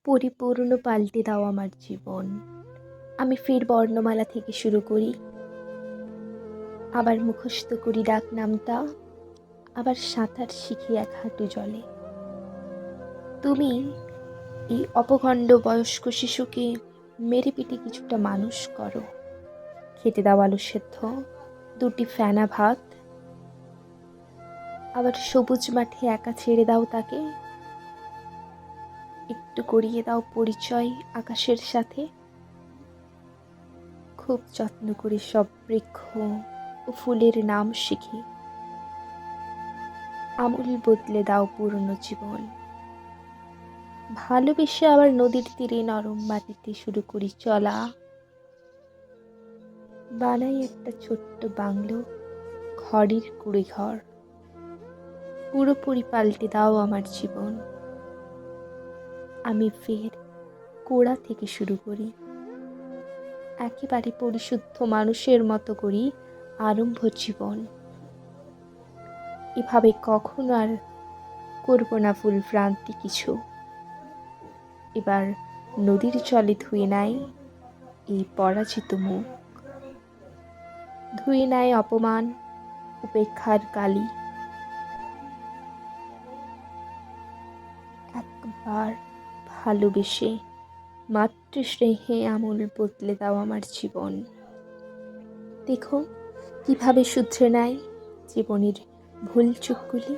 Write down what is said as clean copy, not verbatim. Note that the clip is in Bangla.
পরিপূর্ণ পাল্টে দাও আমার জীবন। আমি ফের বর্ণমালা থেকে শুরু করি, আবার মুখস্থ করি ডাক নামটা, আবার সাঁতার শিখি এক হাঁটু জলে। তুমি এই অপখণ্ড বয়স্ক শিশুকে মেরে পিটে কিছুটা মানুষ করো। খেতে দাও আলু সেদ্ধ, দুটি ফেনা ভাত, আবার সবুজ মাঠে একা ছেড়ে দাও তাকে। একটু করিয়ে দাও পরিচয় আকাশের সাথে। খুব যত্ন করে সব বৃক্ষ ও ফুলের নাম শিখি। আমূল বদলে দাও পুরনো জীবন। ভালোবেসে আবার নদীর তীরে নরম মাটিতে শুরু করি চলা। বানাই একটা ছোট্ট বাংলো, খড়ের কুড়ে ঘর। পুরোপুরি পাল্টে দাও আমার জীবন। আমি ফের কোড়া থেকে শুরু করি, একেবারে পরিশুদ্ধ মানুষের মতো করি আরম্ভ জীবন। এভাবে কখনো আর করব না ভুল ভ্রান্তি কিছু। এবার নদীর জলে ধুয়ে নেয় এই পরাজিত মুখ, ধুয়ে নেয় অপমান উপেক্ষার কালি। একবার ভালোবেসে মাতৃ স্নেহে আমূল বদলে দাও আমার জীবন। দেখো কিভাবে শুধরে নেয় জীবনের ভুল চুকগুলি।